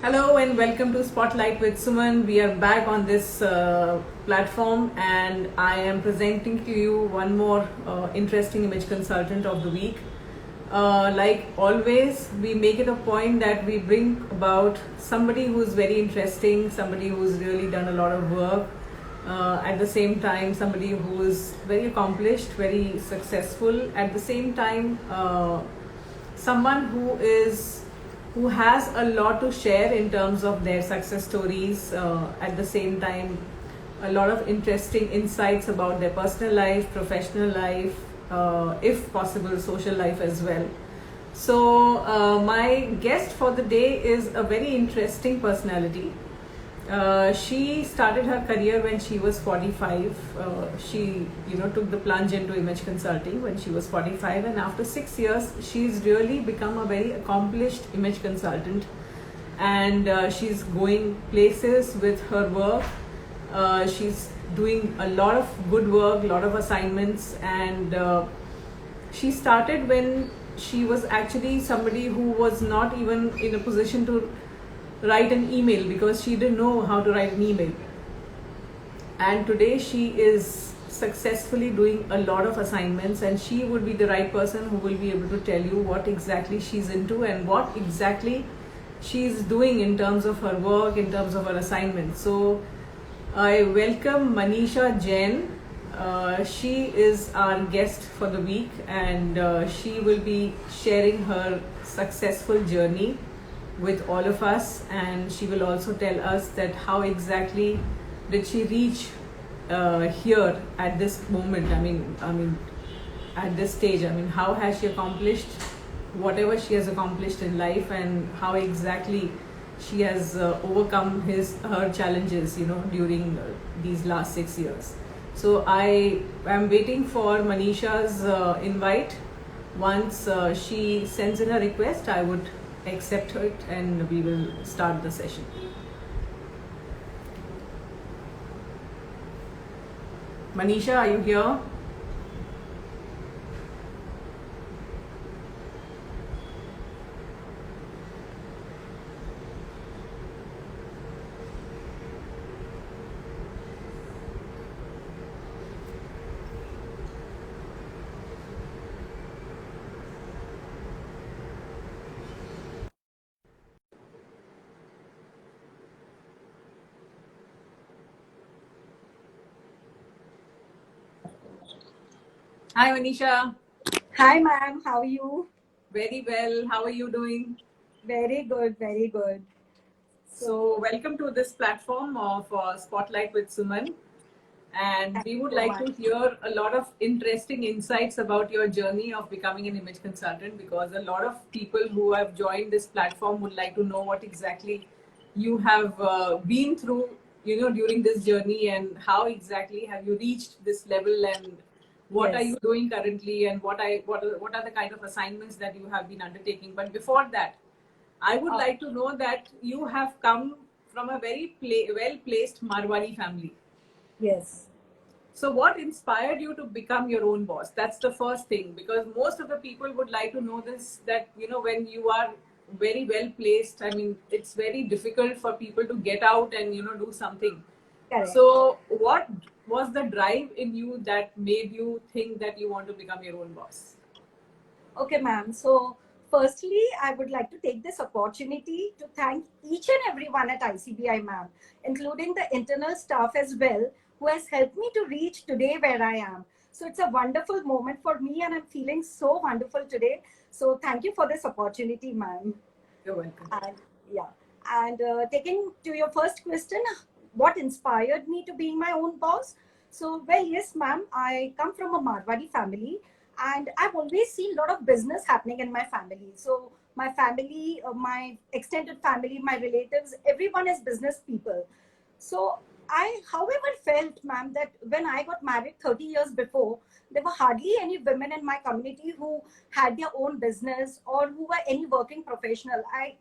Hello and welcome to Spotlight with Suman. We are back on this platform, and I am presenting to you one more interesting image consultant of the week. Like always, we make it a point that we bring about somebody who's very interesting, somebody who's really done a lot of work. At the same time, somebody who is very accomplished, very successful. At the same time, someone who has a lot to share in terms of their success stories. At the same time, a lot of interesting insights about their personal life, professional life, if possible social life as well. So my guest for the day is a very interesting personality. She started her career when she was 45. She, took the plunge into image consulting when she was 45, and after 6 years, she's really become a very accomplished image consultant, and she's going places with her work. She's doing a lot of good work, a lot of assignments, and she started when she was actually somebody who was not even in a position to write an email because she didn't know how to write an email. And today she is successfully doing a lot of assignments, and she would be the right person who will be able to tell you what exactly she's into and what exactly she's doing in terms of her work, in terms of her assignments. So I welcome Manisha Jain. She is our guest for the week, and she will be sharing her successful journey with all of us, and she will also tell us that how exactly did she reach here at this moment. I mean at this stage, how has she accomplished whatever she has accomplished in life, and how exactly she has overcome her challenges during these last 6 years. So I am waiting for Manisha's invite. Once she sends in a request, I would accept it and we will start the session. Manisha, are you here? Hi Manisha. Hi, ma'am. How are you? Very well. How are you doing? Very good, very good. So welcome to this platform of Spotlight with Suman. And Thank we you would so like much. to hear a lot of interesting insights about your journey of becoming an image consultant, because a lot of people who have joined this platform would like to know what exactly you have been through during this journey, and how exactly have you reached this level, and what are Yes. you doing currently, and what are the kind of assignments that you have been undertaking. But before that, I would Uh, like to know that you have come from a very well placed Marwari family. yes. So, what inspired you to become your own boss? That's the first thing, because most of the people would like to know this, that, when you are very well placed, it's very difficult for people to get out and, do something. Correct. So, what was the drive in you that made you think that you want to become your own boss? Okay, ma'am. So, firstly, I would like to take this opportunity to thank each and everyone at ICBI, ma'am, including the internal staff as well, who has helped me to reach today where I am. So, it's a wonderful moment for me, and I'm feeling so wonderful today. So, thank you for this opportunity, ma'am. You're welcome. And yeah, and taking to your first question, what inspired me to being my own boss? So, well, yes, ma'am, I come from a Marwadi family, and I've always seen a lot of business happening in my family. So, my family, my extended family, my relatives, everyone is business people. So, I, however, felt, ma'am, that when I got married 30 years before, there were hardly any women in my community who had their own business or who were any working professional. I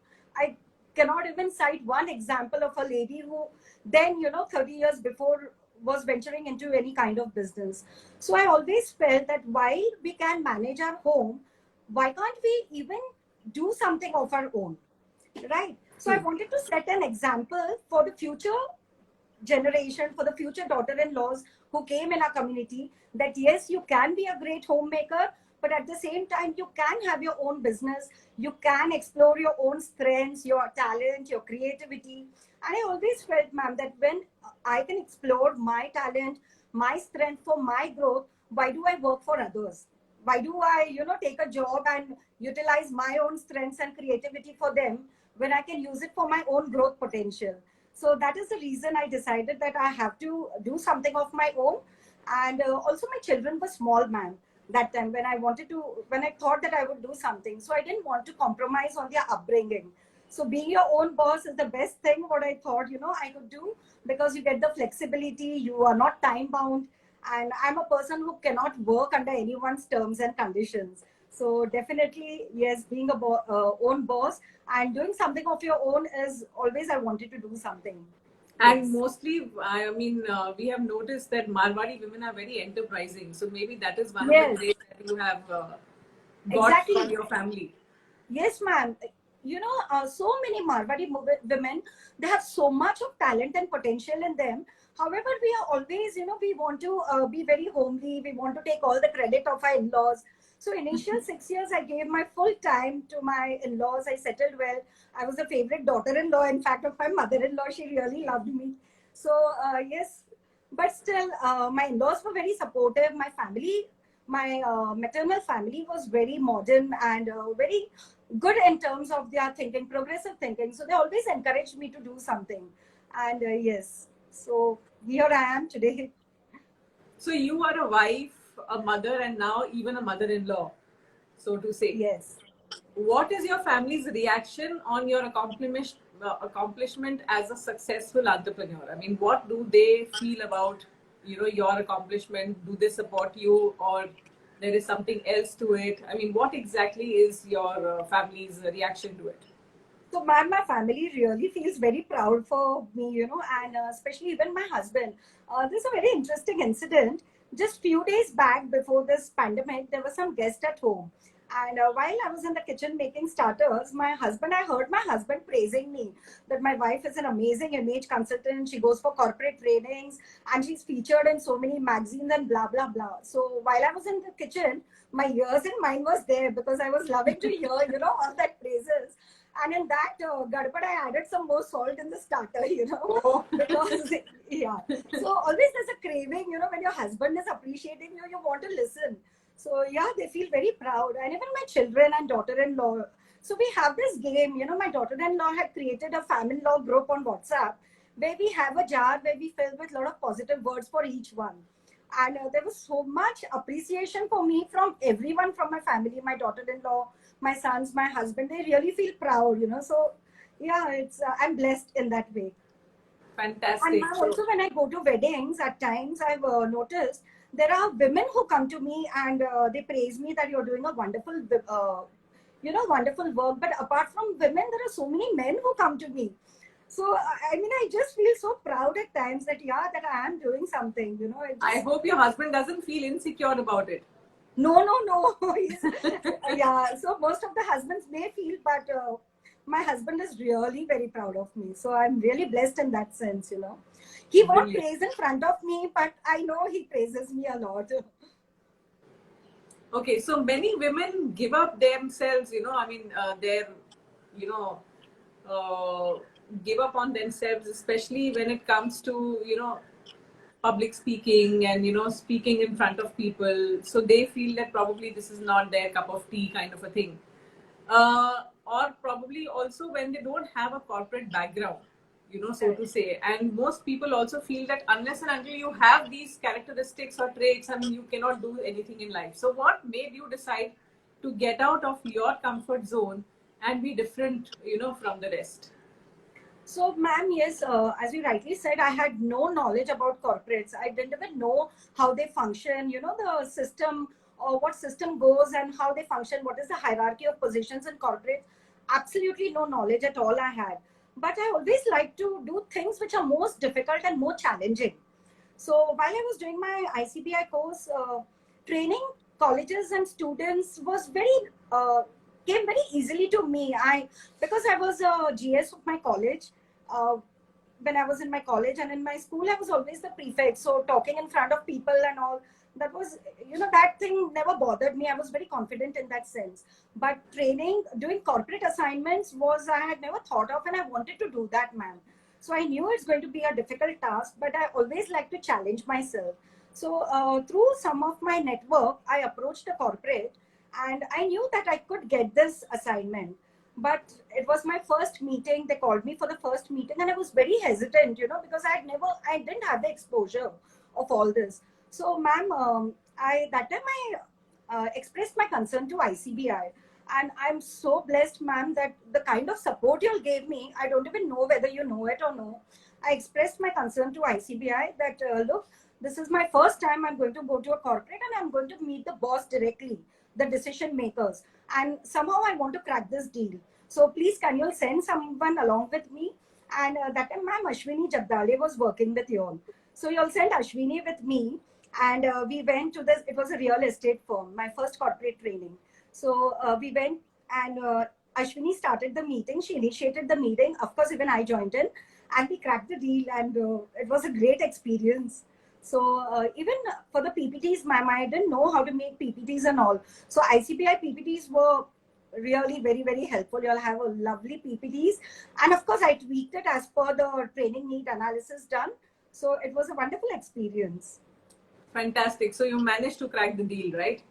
cannot even cite one example of a lady who then, 30 years before was venturing into any kind of business. So I always felt that while we can manage our home, why can't we even do something of our own? Right. So I wanted to set an example for the future generation, for the future daughter-in-laws who came in our community, that yes, you can be a great homemaker, but at the same time, you can have your own business. You can explore your own strengths, your talent, your creativity. And I always felt, ma'am, that when I can explore my talent, my strength for my growth, why do I work for others? Why do I, take a job and utilize my own strengths and creativity for them when I can use it for my own growth potential? So that is the reason I decided that I have to do something of my own. And also my children were small, man, that time when I thought that I would do something. So I didn't want to compromise on their upbringing. So being your own boss is the best thing what I thought, I could do, because you get the flexibility, you are not time bound. And I'm a person who cannot work under anyone's terms and conditions. So definitely, yes, being a own boss and doing something of your own is always I wanted to do something. And Yes. mostly, I mean, we have noticed that Marwari women are very enterprising. So maybe that is one of the Yes, traits that you have got from exactly. your family. Yes, ma'am. So many Marwari women, they have so much of talent and potential in them. However, we are always, we want to be very homely. We want to take all the credit of our in-laws. So initial 6 years, I gave my full time to my in-laws. I settled well. I was the favorite daughter-in-law. In fact, of my mother-in-law, she really loved me. So yes, but still, my in-laws were very supportive. My maternal family was very modern and very good in terms of their thinking, progressive thinking. So they always encouraged me to do something. And yes, so here I am today. So you are a wife, a mother, and now even a mother-in-law, so to say. Yes. What is your family's reaction on your accomplishment as a successful entrepreneur? I mean, what do they feel about your accomplishment? Do they support you, or there is something else to it? I mean, what exactly is your family's reaction to it? So my family really feels very proud for me, and especially even my husband. There's a very interesting incident. Just few days back before this pandemic, there was some guest at home. And while I was in the kitchen making starters, I heard my husband praising me that my wife is an amazing image consultant. She goes for corporate trainings and she's featured in so many magazines and blah, blah, blah. So while I was in the kitchen, my ears and mind was there because I was loving to hear, all that praises. And in that gadbad, I added some more salt in the starter, Oh, because, yeah. So always there's a craving, when your husband is appreciating you, you want to listen. So yeah, they feel very proud. And even my children and daughter-in-law. So we have this game, my daughter-in-law had created a family-law group on WhatsApp where we have a jar where we fill with a lot of positive words for each one. And there was so much appreciation for me from everyone from my family, my daughter-in-law, my sons, my husband. They really feel proud, So yeah, it's I'm blessed in that way. And fantastic. now So, also when I go to weddings, at times I've noticed there are women who come to me and they praise me that you're doing a wonderful, wonderful work. But apart from women, there are so many men who come to me. So I mean, I just feel so proud at times that yeah, that I am doing something. It I just hope your husband doesn't feel insecure about it. no. Yeah. So most of the husbands may feel, but my husband is really very proud of me. So I'm really blessed in that sense. He won't Brilliant. praise in front of me, but I know he praises me a lot. Okay, so many women give up themselves, I mean, you know, uh, give up on themselves, especially when it comes to, public speaking and, speaking in front of people. So they feel that probably this is not their cup of tea kind of a thing. Or probably also when they don't have a corporate background, so to say. And most people also feel that unless and until you have these characteristics or traits, I mean, you cannot do anything in life. So what made you decide to get out of your comfort zone and be different, from the rest? So, ma'am, yes, as you rightly said, I had no knowledge about corporates. I didn't even know how they function, the system or what system goes and how they function, what is the hierarchy of positions in corporates. Absolutely no knowledge at all I had. But I always like to do things which are most difficult and more challenging. So while I was doing my ICBI course, training colleges and students was very came very easily to me. Because I was a GS of my college. Uh, when I was in my college and in my school, I was always the prefect. So talking in front of people and all, that was, that thing never bothered me. I was very confident in that sense. But training, doing corporate assignments was, I had never thought of, and I wanted to do that, ma'am. So I knew it's going to be a difficult task, but I always like to challenge myself. So through some of my network, I approached a corporate and I knew that I could get this assignment. But it was my first meeting. They called me for the first meeting and I was very hesitant, because I didn't have the exposure of all this. So ma'am, that time I expressed my concern to ICBI, and I'm so blessed, ma'am, that the kind of support you all gave me, I don't even know whether you know it or no. I expressed my concern to ICBI that, look, this is my first time I'm going to go to a corporate and I'm going to meet the boss directly, the decision makers, and somehow I want to crack this deal. So please, can you send someone along with me? And that time, ma'am, Ashwini Jagdale was working with you all. So you all sent Ashwini with me, and we went to this. It was a real estate firm, my first corporate training. So we went, and Ashwini started the meeting. She initiated the meeting. Of course, even I joined in, and we cracked the deal, and it was a great experience. So even for the PPTs, ma'am, I didn't know how to make PPTs and all. So ICBI PPTs were really very, very helpful. You'll have a lovely PPTs. And of course, I tweaked it as per the training need analysis done. So it was a wonderful experience. Fantastic. So you managed to crack the deal, right?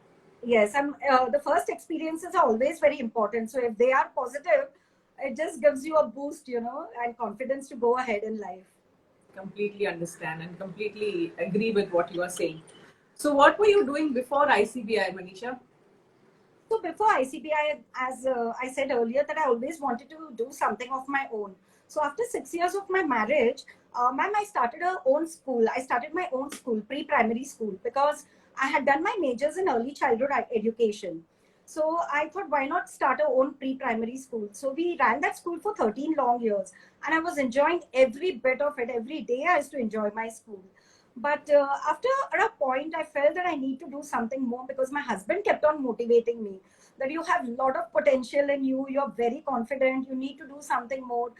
Yes, and the first experiences are always very important. So if they are positive, it just gives you a boost, and confidence to go ahead in life. Completely understand and completely agree with what you are saying. So what were you doing before ICBI, Manisha? So before ICBI, as I said earlier, that I always wanted to do something of my own. So after 6 years of my marriage, ma'am, I started I started my own school, pre-primary school, because I had done my majors in early childhood education. So I thought, why not start our own pre-primary school? So we ran that school for 13 long years, and I was enjoying every bit of it. Every day I used to enjoy my school. But after a point, I felt that I need to do something more, because my husband kept on motivating me that you have a lot of potential in you. You're very confident. You need to do something more.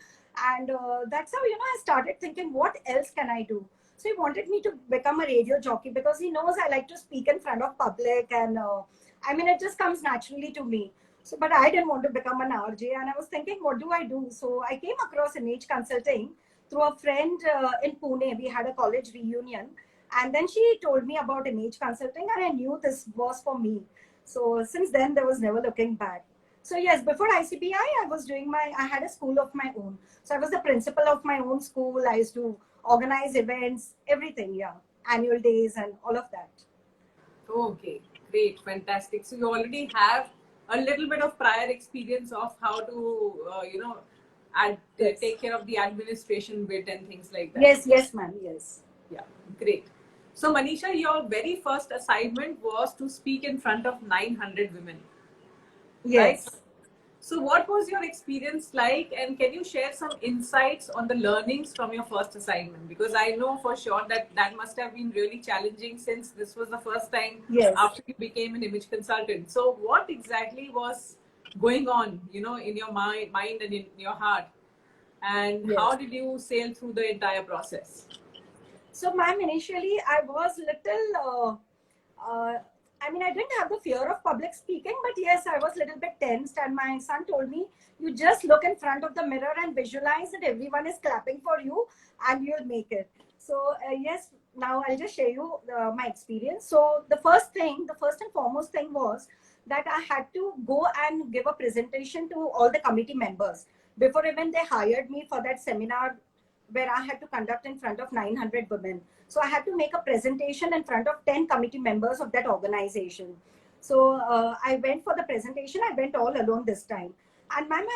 And that's how, I started thinking, what else can I do? So he wanted me to become a radio jockey, because he knows I like to speak in front of public. And it just comes naturally to me. So, but I didn't want to become an RJ. And I was thinking, what do I do? So I came across Image Consulting through a friend in Pune. We had a college reunion, and then she told me about Image Consulting, and I knew this was for me. So since then, there was never looking back. So yes, before ICBI, I had a school of my own. So I was the principal of my own school. I used to organize events, everything, yeah, annual days and all of that. Okay, great, fantastic. So you already have a little bit of prior experience of how to, Yes. take care of the administration bit and things like that. Yes, ma'am, yes. Yeah, great. So Manisha, your very first assignment was to speak in front of 900 women, right? Yes. So what was your experience like, and can you share some insights on the learnings from your first assignment? Because I know for sure that must have been really challenging, since this was the first time Yes. after you became an image consultant. So what exactly was going on, in your mind and in your heart? And Yes. how did you sail through the entire process? So, ma'am, initially I was little, I didn't have the fear of public speaking, but yes, I was a little bit tensed. And my son told me, you just look in front of the mirror and visualize that everyone is clapping for you and you'll make it. So, yes, now I'll just share you my experience. So, the first and foremost thing was that I had to go and give a presentation to all the committee members before even they hired me for that seminar where I had to conduct in front of 900 women. So I had to make a presentation in front of 10 committee members of that organization. So I went for the presentation. I went all alone this time. And ma'am,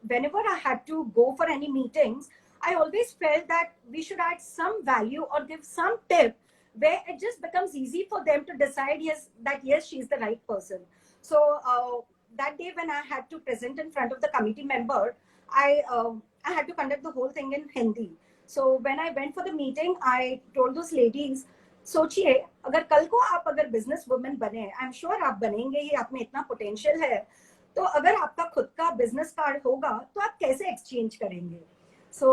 whenever I had to go for any meetings, I always felt that we should add some value or give some tip where it just becomes easy for them to decide, yes, she's the right person. So that day when I had to present in front of the committee member, I had to conduct the whole thing in Hindi. So when I went for the meeting, I told those ladies, सोचिए अगर कल को आप अगर business women बने, I am sure आप बनेंगे ही, आप में इतना पोटेंशियल है, तो अगर आपका खुद का बिजनेस कार्ड होगा तो आप कैसे एक्सचेंज करेंगे? So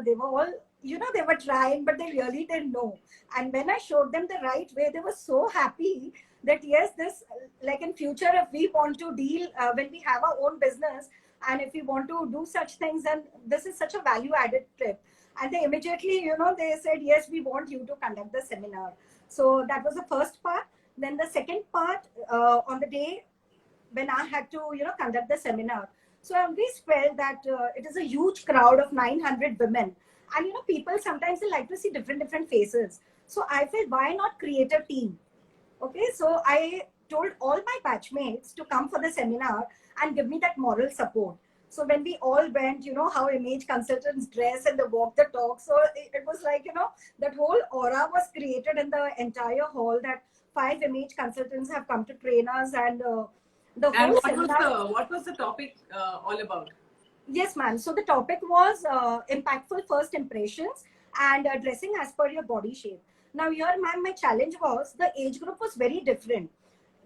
they were all, they were trying, but they really didn't know. And when I showed them the right way, they were so happy that yes, this, like in future, if we want to deal, when we have our own business, and if we want to do such things, then this is such a value added trip. And they immediately, they said, yes, we want you to conduct the seminar. So that was the first part. Then the second part, on the day when I had to, conduct the seminar. So I always felt that it is a huge crowd of 900 women. And, people sometimes they like to see different faces. So I felt, why not create a team? Okay, so I told all my batchmates to come for the seminar and give me that moral support. So when we all went, how image consultants dress and they walk the talk. So it was like, that whole aura was created in the entire hall that 5 image consultants have come to train us, and the And whole seminar. what was the topic all about? Yes, ma'am. So the topic was impactful first impressions and dressing as per your body shape. Now here, ma'am, my challenge was the age group was very different.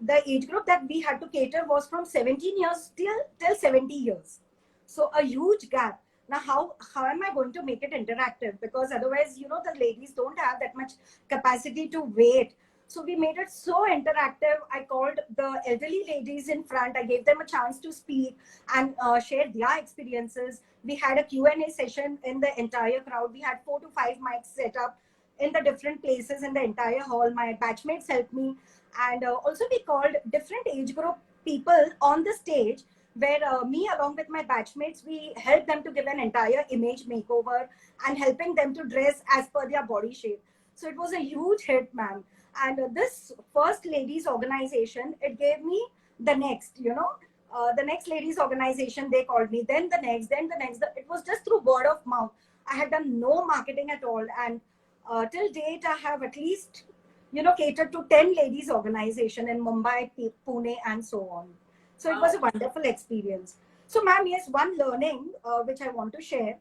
The age group that we had to cater was from 17 years till 70 years. So a huge gap. Now how am I going to make it interactive? Because otherwise, the ladies don't have that much capacity to wait. So we made it so interactive. I called the elderly ladies in front. I gave them a chance to speak and share their experiences. We had a Q&A session in the entire crowd. We had 4 to 5 mics set up in the different places in the entire hall. My batchmates helped me. And also we called different age group people on the stage, where me along with my batchmates, we helped them to give an entire image makeover and helping them to dress as per their body shape. So it was a huge hit, ma'am. And this first ladies organization, it gave me the next, the next ladies organization, they called me, then the next, it was just through word of mouth. I had done no marketing at all. And till date, I have at least, catered to 10 ladies organization in Mumbai, Pune, and so on. So it was a wonderful experience. So ma'am, yes, one learning which I want to share.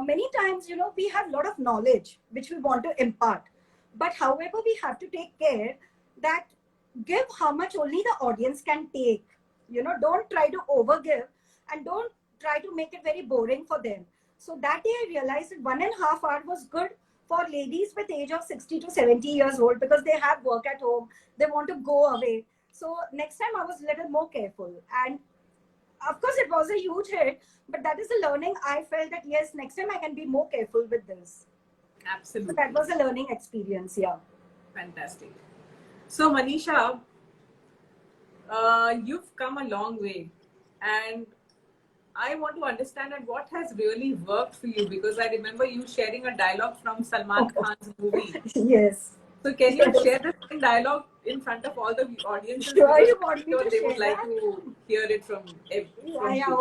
Many times, we have a lot of knowledge which we want to impart. But however, we have to take care that give how much only the audience can take. Don't try to overgive and don't try to make it very boring for them. So that day I realized that 1.5 hours was good for ladies with age of 60 to 70 years old, because they have work at home, they want to go away. So next time I was a little more careful. And of course it was a huge hit, but that is a learning. I felt that yes, next time I can be more careful with this. Absolutely. So that was a learning experience. Yeah. Fantastic. So Manisha, you've come a long way, and I want to understand that what has really worked for you, because I remember you sharing a dialogue from Salman Khan's movie. Yes. So can you share the same dialogue in front of all the audiences? Sure, you want me to they share would like that? to hear it from you.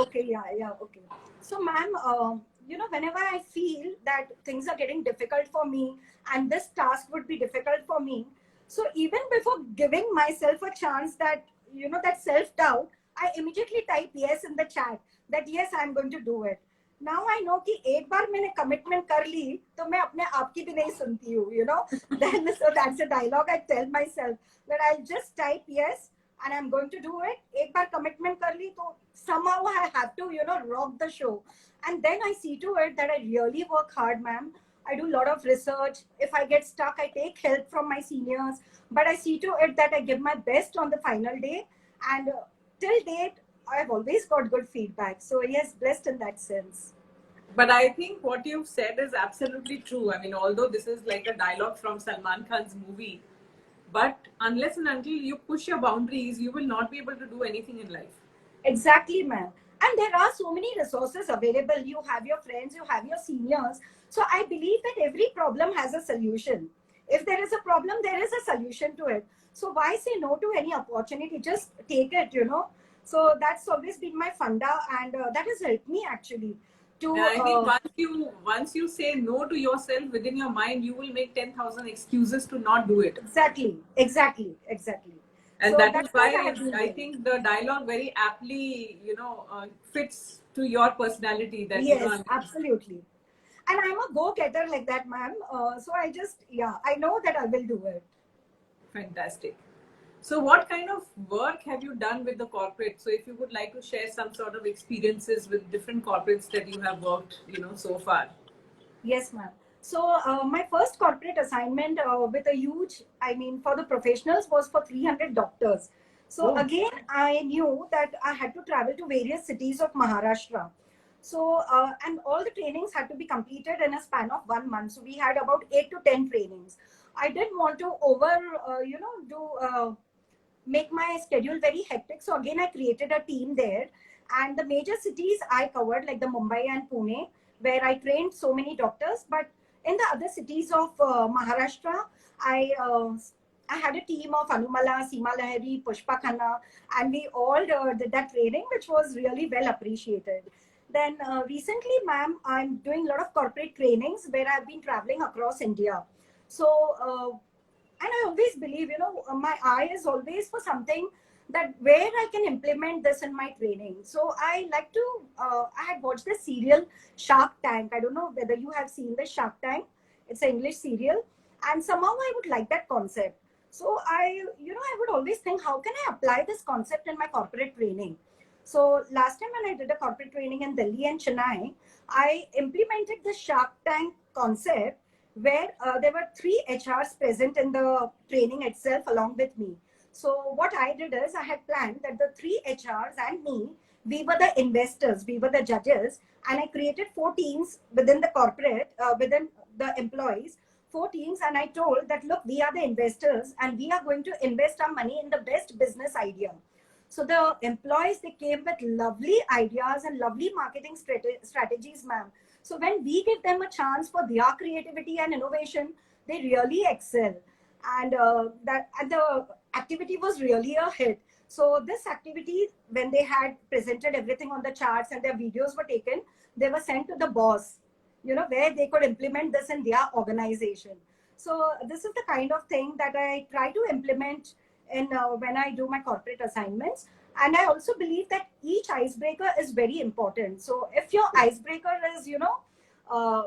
Okay. Okay. So, ma'am, whenever I feel that things are getting difficult for me and this task would be difficult for me, so even before giving myself a chance, that, that self-doubt, I immediately type yes in the chat that yes, I'm going to do it. Now I know कि एक बार मैंने commitment कर ली तो मैं अपने आप की भी नहीं सुनती हूँ, Then so that's a dialogue I tell myself, that I'll just type yes and I'm going to do it. एक बार commitment कर ली तो somehow I have to, rock the show. And then I see to it that I really work hard, ma'am. I do a lot of research. If I get stuck, I take help from my seniors. But I see to it that I give my best on the final day. And till date, I've always got good feedback. So yes, blessed in that sense. But I think what you've said is absolutely true. I mean, although this is like a dialogue from Salman Khan's movie, but unless and until you push your boundaries, you will not be able to do anything in life. Exactly, ma'am. And there are so many resources available. You have your friends, you have your seniors. So I believe that every problem has a solution. If there is a problem, there is a solution to it. So why say no to any opportunity? Just take it, So that's always been my funda, and that has helped me actually. And I think once you say no to yourself within your mind, you will make 10,000 excuses to not do it. Exactly. And so that is why I think the dialogue very aptly, fits to your personality. That yes, absolutely. And I'm a go-getter like that, ma'am. So I know that I will do it. Fantastic. So what kind of work have you done with the corporate? So if you would like to share some sort of experiences with different corporates that you have worked, so far. Yes, ma'am. So my first corporate assignment with a huge, I mean, for the professionals was for 300 doctors. So Oh, again, I knew that I had to travel to various cities of Maharashtra. So and all the trainings had to be completed in a span of 1 month. So we had about 8 to 10 trainings. I didn't want to make my schedule very hectic. So again, I created a team there, and the major cities I covered, like the Mumbai and Pune, where I trained so many doctors. But in the other cities of Maharashtra, I uh, I had a team of Anumala, Seema Lahiri, Pushpa Khanna, and we all did that training, which was really well appreciated. Then recently, ma'am, I'm doing a lot of corporate trainings where I've been traveling across India. So and I always believe, my eye is always for something that where I can implement this in my training. So I like to, I had watched the serial Shark Tank. I don't know whether you have seen the Shark Tank. It's an English serial. And somehow I would like that concept. So I would always think, how can I apply this concept in my corporate training? So last time when I did a corporate training in Delhi and Chennai, I implemented the Shark Tank concept where there were three HRs present in the training itself along with me. So what I did is I had planned that the three HRs and me, we were the investors, we were the judges, and I created four teams within the corporate, within the employees, four teams, and I told that, look, we are the investors and we are going to invest our money in the best business idea. So the employees, they came with lovely ideas and lovely marketing strategies, ma'am. So when we give them a chance for their creativity and innovation, they really excel. And the activity was really a hit. So this activity, when they had presented everything on the charts and their videos were taken, they were sent to the boss, where they could implement this in their organization. So this is the kind of thing that I try to implement in when I do my corporate assignments. And I also believe that each icebreaker is very important. So if your icebreaker is, uh,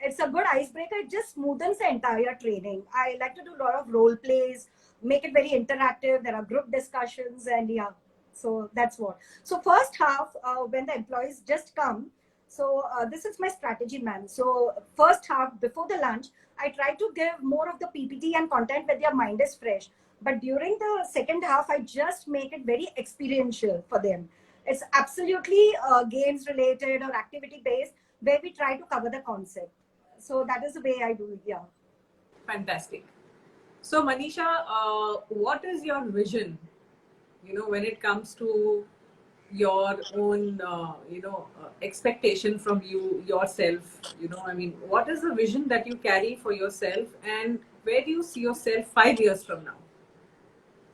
it's a good icebreaker, it just smoothens the entire training. I like to do a lot of role plays, make it very interactive. There are group discussions, and yeah, so that's what. So first half, when the employees just come, so this is my strategy, ma'am. So first half, before the lunch, I try to give more of the PPT and content when their mind is fresh. But during the second half, I just make it very experiential for them. It's absolutely games related or activity based, where we try to cover the concept. So that is the way I do it. Yeah. fantastic. So Manisha, what is your vision, when it comes to your own, expectation from yourself? I mean, what is the vision that you carry for yourself, and where do you see yourself 5 years from now?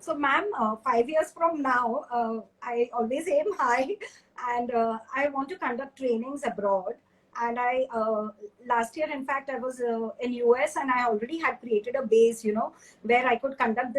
So, ma'am, 5 years from now, I always aim high, and I want to conduct trainings abroad. And I last year, in fact, I was in US, and I already had created a base, where I could conduct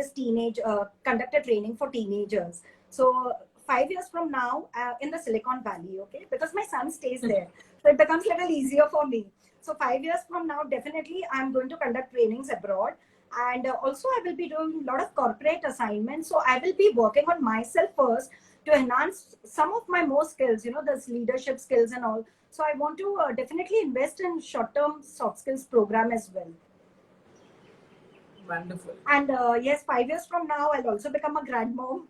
conduct a training for teenagers. So 5 years from now, in the Silicon Valley, okay, because my son stays there, so it becomes a little easier for me. So 5 years from now, definitely, I'm going to conduct trainings abroad. And also I will be doing a lot of corporate assignments, so I will be working on myself first to enhance some of my more skills, this leadership skills and all. So I want to definitely invest in short term soft skills program as well. Wonderful. And yes, 5 years from now I'll also become a grandmom.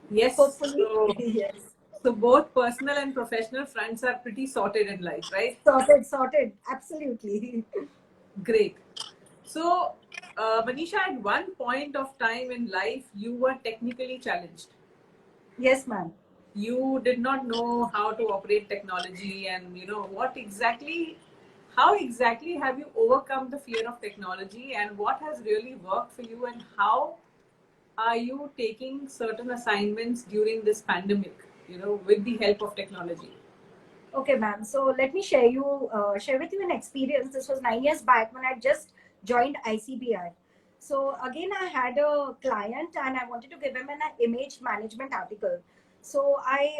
Yes. Hopefully. So, Yes. so both personal and professional fronts are pretty sorted in life, right? Sorted, absolutely. Great. So, Manisha, at one point of time in life, you were technically challenged. Yes, ma'am. You did not know how to operate technology, and how exactly have you overcome the fear of technology, and what has really worked for you, and how are you taking certain assignments during this pandemic, with the help of technology? Okay, ma'am. So let me share with you an experience. This was 9 years back when I just joined ICBI. So again, I had a client and I wanted to give him an image management article. So I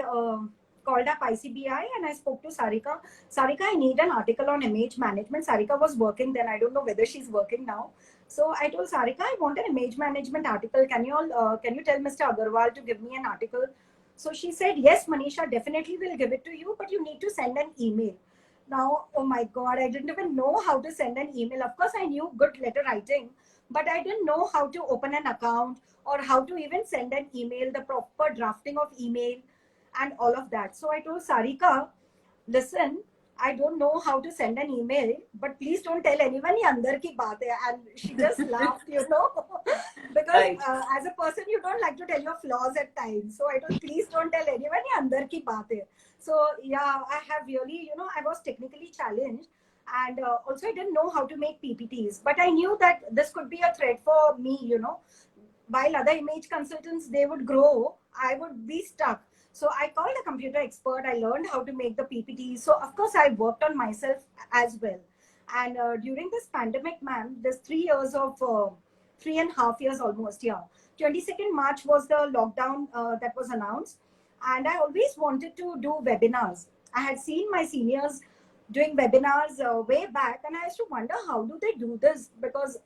called up ICBI and I spoke to Sarika. Sarika, I need an article on image management. Sarika was working then. I don't know whether she's working now. So I told Sarika, I want an image management article. Can you tell Mr. Agarwal to give me an article? So she said, yes, Manisha, definitely will give it to you, but you need to send an email. Now, oh my God, I didn't even know how to send an email. Of course, I knew good letter writing, but I didn't know how to open an account or how to even send an email, the proper drafting of email and all of that. So I told Sarika, listen, I don't know how to send an email, but please don't tell anyone ye andar ki baat hai. And she just laughed, because Right. as a person, you don't like to tell your flaws at times. So I told, please don't tell anyone ye andar ki baat hai. So yeah, I have really, I was technically challenged. And also I didn't know how to make PPTs, but I knew that this could be a threat for me. While other image consultants, they would grow, I would be stuck. So I called a computer expert. I learned how to make the PPT. So of course I worked on myself as well. And during this pandemic, ma'am, this 3 years of 3.5 years almost, yeah. 22nd March was the lockdown that was announced. And I always wanted to do webinars. I had seen my seniors doing webinars way back, and I used to wonder, how do they do this? Because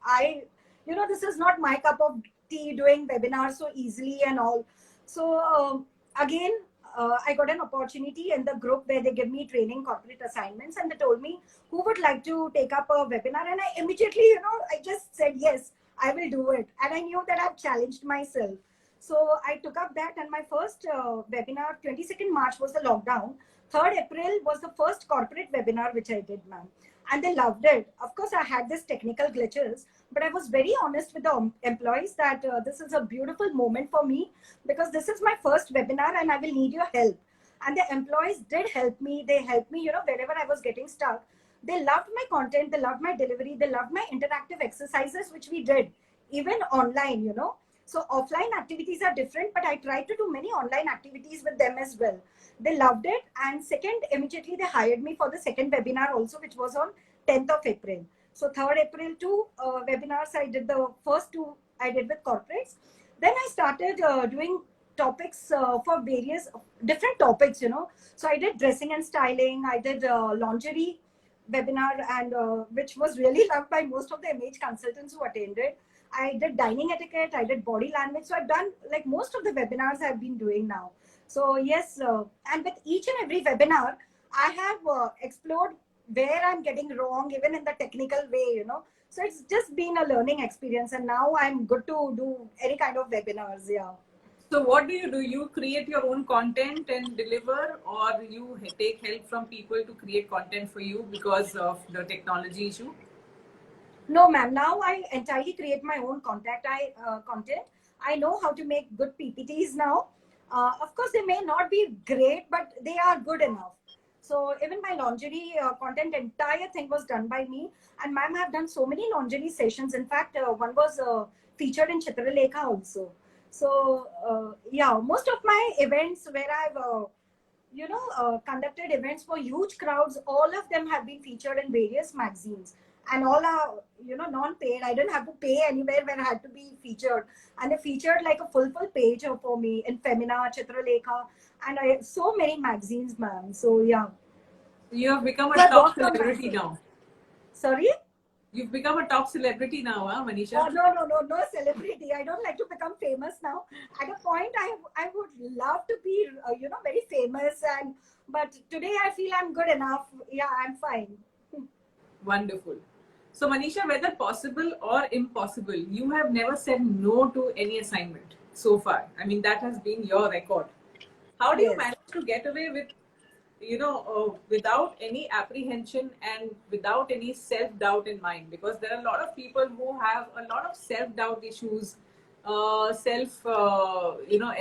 this is not my cup of tea, doing webinars so easily and all. So again, I got an opportunity in the group where they give me training corporate assignments, and they told me who would like to take up a webinar. And I immediately, I just said, yes, I will do it. And I knew that I've challenged myself. So I took up that, and my first webinar, 22nd March was the lockdown. 3rd April was the first corporate webinar which I did, ma'am. And they loved it. Of course, I had this technical glitches, but I was very honest with the employees that this is a beautiful moment for me, because this is my first webinar and I will need your help. And the employees did help me. They helped me, wherever I was getting stuck. They loved my content. They loved my delivery. They loved my interactive exercises, which we did even online. So offline activities are different, but I tried to do many online activities with them as well. They loved it. And second, immediately they hired me for the second webinar also, which was on 10th of April. So 3rd April, two webinars I did. The first two I did with corporates. Then I started doing topics for various different topics. So I did dressing and styling. I did lingerie webinar, and which was really loved by most of the image consultants who attended. I did dining etiquette. I did body language. So I've done like most of the webinars I've been doing now. So yes, and with each and every webinar, I have explored where I'm getting wrong, even in the technical way. So it's just been a learning experience, and now I'm good to do any kind of webinars. Yeah. So what do? You create your own content and deliver, or you take help from people to create content for you because of the technology issue? No, ma'am. Now I entirely create my own content. I know how to make good PPTs now. Of course, they may not be great, but they are good enough. So even my lingerie content, entire thing was done by me. And ma'am, I've done so many lingerie sessions. In fact, one was featured in Chitralekha also. So yeah, most of my events where I've conducted events for huge crowds, all of them have been featured in various magazines, and all are non-paid. I didn't have to pay anywhere where I had to be featured, and they featured like a full page for me in Femina, Chitralekha, and so many magazines, ma'am. So yeah, You have become a so I top worked on celebrity myself. now. Sorry. You've become a top celebrity now, huh, Manisha? Oh, no celebrity. I don't like to become famous now. At a point, I would love to be, very famous. But today I feel I'm good enough. Yeah, I'm fine. Wonderful. So, Manisha, whether possible or impossible, you have never said no to any assignment so far. I mean, that has been your record. How do you Yes. manage to get away with, without any apprehension and without any self-doubt in mind? Because there are a lot of people who have a lot of self-doubt issues,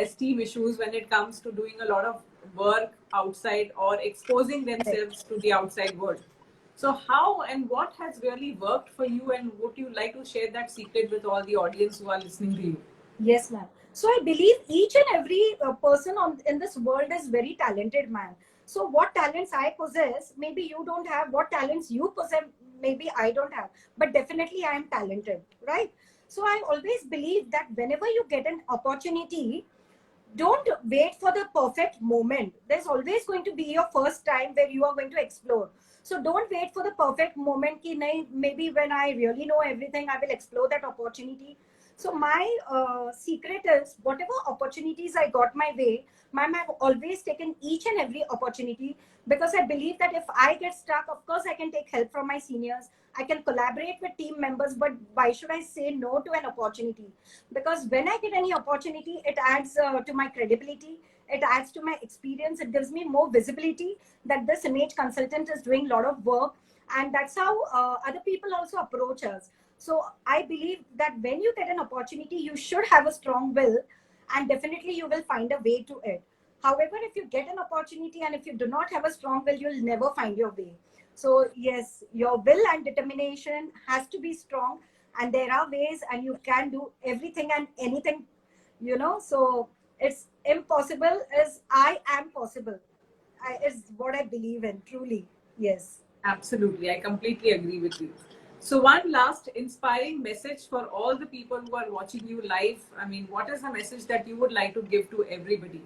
esteem issues when it comes to doing a lot of work outside or exposing themselves to the outside world. So how and what has really worked for you, and would you like to share that secret with all the audience who are listening to you? Yes, ma'am. So I believe each and every person in this world is very talented, man. So what talents I possess, maybe you don't have. What talents you possess, maybe I don't have. But definitely I am talented, right? So I always believe that whenever you get an opportunity, don't wait for the perfect moment. There's always going to be your first time where you are going to explore. So don't wait for the perfect moment ki nahi, maybe when I really know everything, I will explore that opportunity. So my secret is whatever opportunities I got my way, ma'am, I've always taken each and every opportunity because I believe that if I get stuck, of course I can take help from my seniors. I can collaborate with team members, but why should I say no to an opportunity? Because when I get any opportunity, it adds to my credibility. It adds to my experience. It gives me more visibility that this image consultant is doing a lot of work. And that's how other people also approach us. So I believe that when you get an opportunity, you should have a strong will, and definitely you will find a way to it. However, if you get an opportunity and if you do not have a strong will, you'll never find your way. So yes, your will and determination has to be strong, and there are ways, and you can do everything and anything, so it's impossible is I am possible. Is what I believe in, truly. Yes. Absolutely, I completely agree with you. So one last inspiring message for all the people who are watching you live. I mean, what is the message that you would like to give to everybody?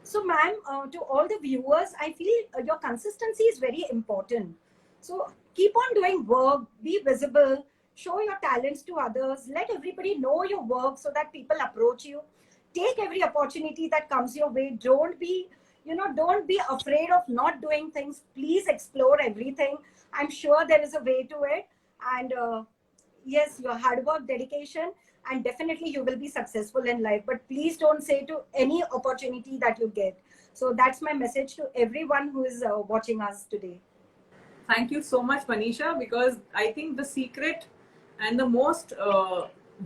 So, ma'am, to all the viewers, I feel your consistency is very important. So, keep on doing work, be visible, show your talents to others, let everybody know your work so that people approach you. Take every opportunity that comes your way. Don't be afraid of not doing things. Please explore everything. I'm sure there is a way to it. And yes, your hard work, dedication, and definitely you will be successful in life. But please don't say to any opportunity that you get. So that's my message to everyone who is watching us today. Thank you so much, Manisha, because I think the secret and the most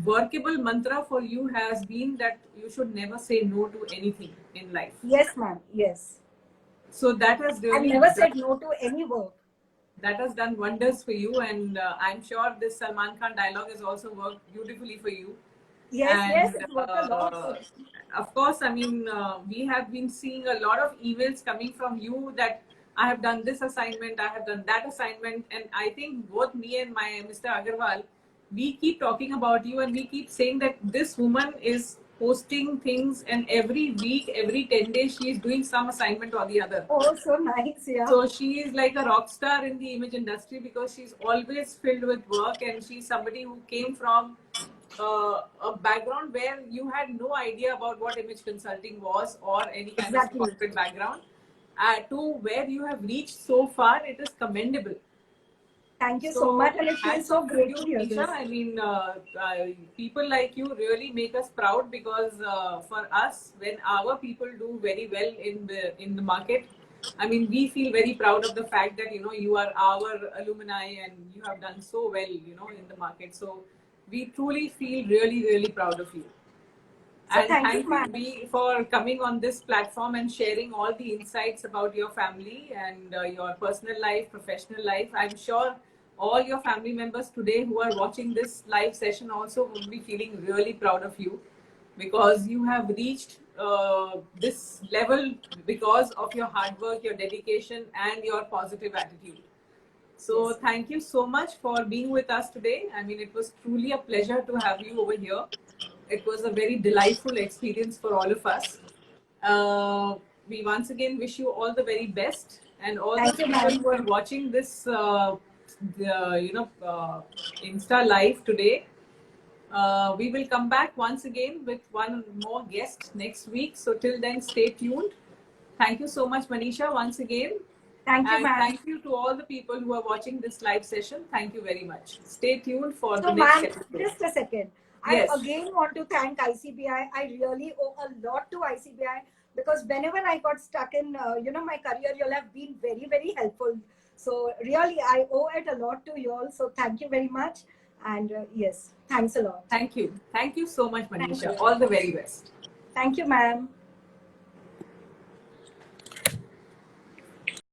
workable mantra for you has been that you should never say no to anything in life. Yes, ma'am. Yes. So that has really I've never said no to any work. That has done wonders for you, and I'm sure this Salman Khan dialogue has also worked beautifully for you. Yes, and, yes, it worked a lot. Of course, I mean, we have been seeing a lot of emails coming from you that I have done this assignment, I have done that assignment, and I think both me and my Mr. Agarwal, we keep talking about you, and we keep saying that this woman is posting things, and every week, every 10 days, she is doing some assignment or the other. Oh, so nice, yeah. So she is like a rock star in the image industry because she's always filled with work, and she's somebody who came from a background where you had no idea about what image consulting was or any kind of corporate background, to where you have reached so far. It is commendable. Thank you so much, and it feels so great to hear this. I mean, people like you really make us proud because for us, when our people do very well in the market, I mean, we feel very proud of the fact that you are our alumni and you have done so well, in the market. So we truly feel really, really proud of you. So and thank you for coming on this platform and sharing all the insights about your family and your personal life, professional life. I'm sure all your family members today who are watching this live session also will be feeling really proud of you because you have reached this level because of your hard work, your dedication, and your positive attitude. So thank you so much for being with us today. I mean, it was truly a pleasure to have you over here. It was a very delightful experience for all of us. We once again wish you all the very best, and all the people who are watching this, Insta Live today. We will come back once again with one more guest next week. So till then, stay tuned. Thank you so much, Manisha, once again. Thank you, ma'am. Thank you to all the people who are watching this live session. Thank you very much. Stay tuned for the next episode. Just a second. Yes. I again want to thank ICBI. I really owe a lot to ICBI because whenever I got stuck in, my career, you all have been very, very helpful. So really, I owe it a lot to you all. So thank you very much. And yes, thanks a lot. Thank you. Thank you so much, Manisha. All the very best. Thank you, ma'am.